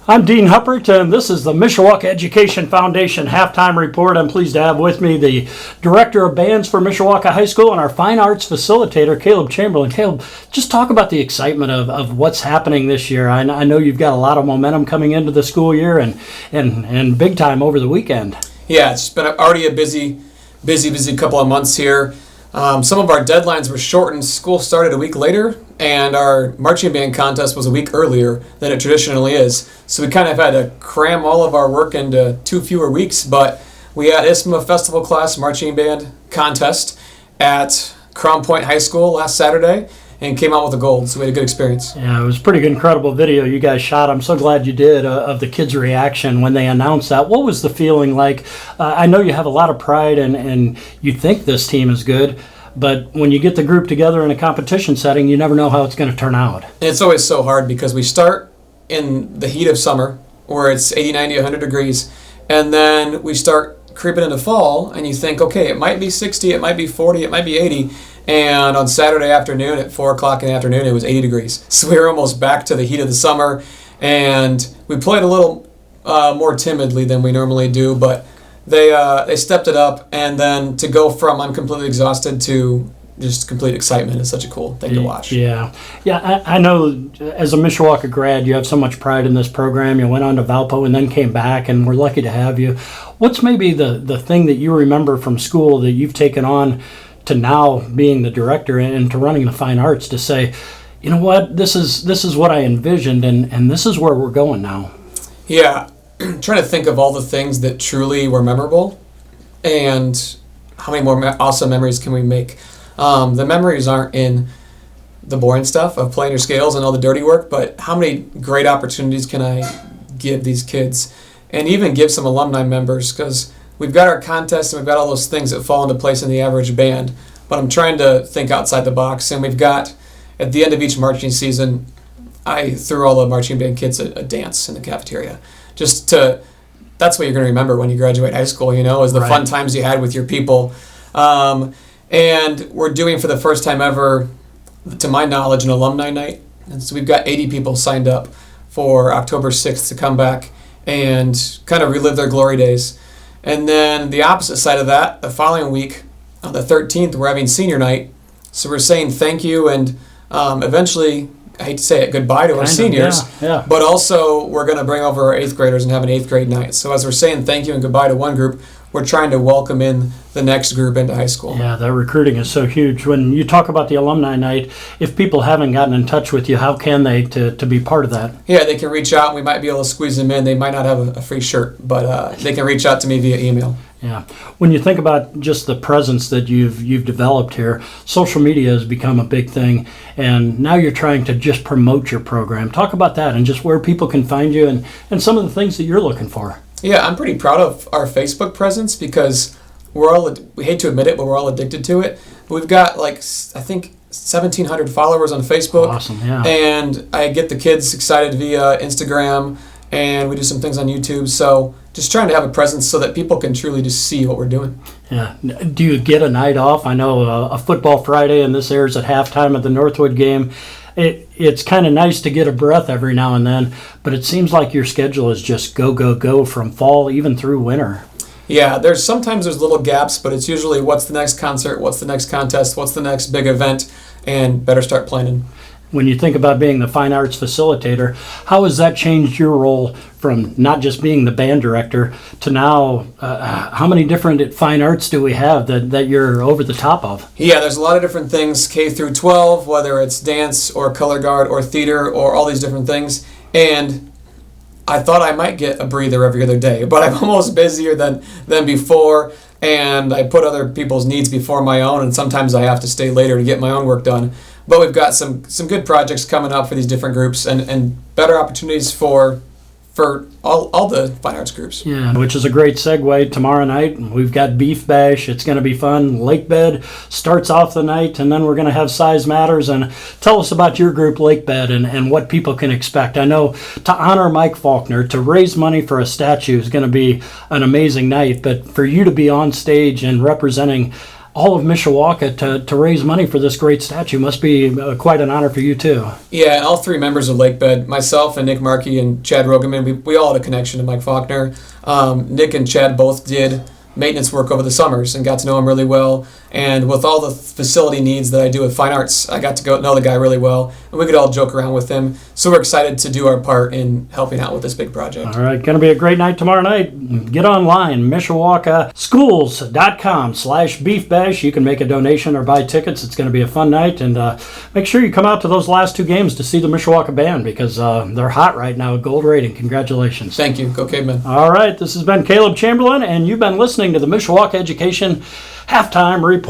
I'm Dean Huppert, and this is the Mishawaka Education Foundation Halftime Report. I'm pleased to have with me the Director of Bands for Mishawaka High School and our Fine Arts Facilitator, Kaleb Chamberlin. Kaleb, just talk about the excitement of what's happening this year. I know you've got a lot of momentum coming into the school year and big time over the weekend. Yeah, it's been already a busy couple of months here. Some of our deadlines were shortened. School started a week later, and our marching band contest was a week earlier than it traditionally is. So we kind of had to cram all of our work into 2 fewer weeks, but we had ISMA Festival Class Marching Band Contest at Crown Point High School last Saturday and came out with a gold, so we had a good experience. Yeah, it was a pretty incredible video you guys shot. I'm so glad you did, of the kids' reaction when they announced that. What was the feeling like? I know you have a lot of pride and you think this team is good, but when you get the group together in a competition setting, you never know how it's going to turn out. And it's always so hard because we start in the heat of summer where it's 80, 90, 100 degrees, and then we start creeping into fall, and you think, okay, it might be 60, it might be 40, it might be 80, and on Saturday afternoon at 4 o'clock in the afternoon, it was 80 degrees. So we were almost back to the heat of the summer, and we played a little more timidly than we normally do, but they stepped it up, and then to go from I'm completely exhausted to just complete excitement is such a cool thing to watch. Yeah. I know as a Mishawaka grad, you have so much pride in this program. You went on to Valpo and then came back, and we're lucky to have you. What's maybe the thing that you remember from school that you've taken on to now being the director and to running the fine arts to say, you know what, this is what I envisioned, and this is where we're going now? Yeah. Trying to think of all the things that truly were memorable and how many more awesome memories can we make. The memories aren't in the boring stuff of playing your scales and all the dirty work, but how many great opportunities can I give these kids and even give some alumni members, because we've got our contests and we've got all those things that fall into place in the average band, but I'm trying to think outside the box. And we've got, at the end of each marching season, I threw all the marching band kids a dance in the cafeteria. That's what you're going to remember when you graduate high school, is the fun times you had with your people. And we're doing, for the first time ever, to my knowledge, an alumni night. And so we've got 80 people signed up for October 6th to come back and kind of relive their glory days. And then the opposite side of that, the following week, on the 13th, we're having senior night. So we're saying thank you and eventually, I hate to say it, goodbye to our seniors. Yeah. But also we're going to bring over our 8th graders and have an 8th grade night. So as we're saying thank you and goodbye to one group, we're trying to welcome in the next group into high school. Yeah, that recruiting is so huge. When you talk about the alumni night, if people haven't gotten in touch with you, how can they to be part of that? Yeah, they can reach out. We might be able to squeeze them in. They might not have a free shirt, but they can reach out to me via email. Yeah. When you think about just the presence that you've developed here, social media has become a big thing, and now you're trying to just promote your program. Talk about that and just where people can find you and some of the things that you're looking for. Yeah, I'm pretty proud of our Facebook presence because we hate to admit it, but we're all addicted to it. But we've got I think 1,700 followers on Facebook. Awesome, yeah. And I get the kids excited via Instagram, and we do some things on YouTube. So just trying to have a presence so that people can truly just see what we're doing. Yeah. Do you get a night off? I know a football Friday, and this airs at halftime of the NorthWood game. It's kind of nice to get a breath every now and then, but it seems like your schedule is just go from fall even through winter. Yeah, sometimes there's little gaps, but it's usually what's the next concert, what's the next contest, what's the next big event, and better start planning. When you think about being the fine arts facilitator, how has that changed your role from not just being the band director to now, how many different fine arts do we have that you're over the top of? Yeah, there's a lot of different things, K through 12, whether it's dance or color guard or theater or all these different things. And I thought I might get a breather every other day, but I'm almost busier than before, and I put other people's needs before my own, and sometimes I have to stay later to get my own work done. But we've got some good projects coming up for these different groups and better opportunities for all the fine arts groups. Yeah, which is a great segue. Tomorrow night, we've got Beef Bash. It's going to be fun. Lake Bed starts off the night, and then we're going to have Size Matters. And tell us about your group, Lake Bed, and what people can expect. I know to honor Mike Faulkner, to raise money for a statue is going to be an amazing night, but for you to be on stage and representing all of Mishawaka to raise money for this great statue. Must be quite an honor for you too. Yeah, and all three members of Lakebed, myself and Nick Markey and Chad Rogaman, we all had a connection to Mike Faulkner. Nick and Chad both did maintenance work over the summers and got to know him really well. And with all the facility needs that I do with Fine Arts, I got to go know the guy really well, and we could all joke around with him. So we're excited to do our part in helping out with this big project. All right, going to be a great night tomorrow night. Get online, MishawakaSchools.com/Beef Bash. You can make a donation or buy tickets. It's going to be a fun night, and make sure you come out to those last 2 games to see the Mishawaka band because they're hot right now. Gold rating. Congratulations. Thank you. Go Cavemen. All right, this has been Kaleb Chamberlin, and you've been listening to the Mishawaka Education Halftime Report.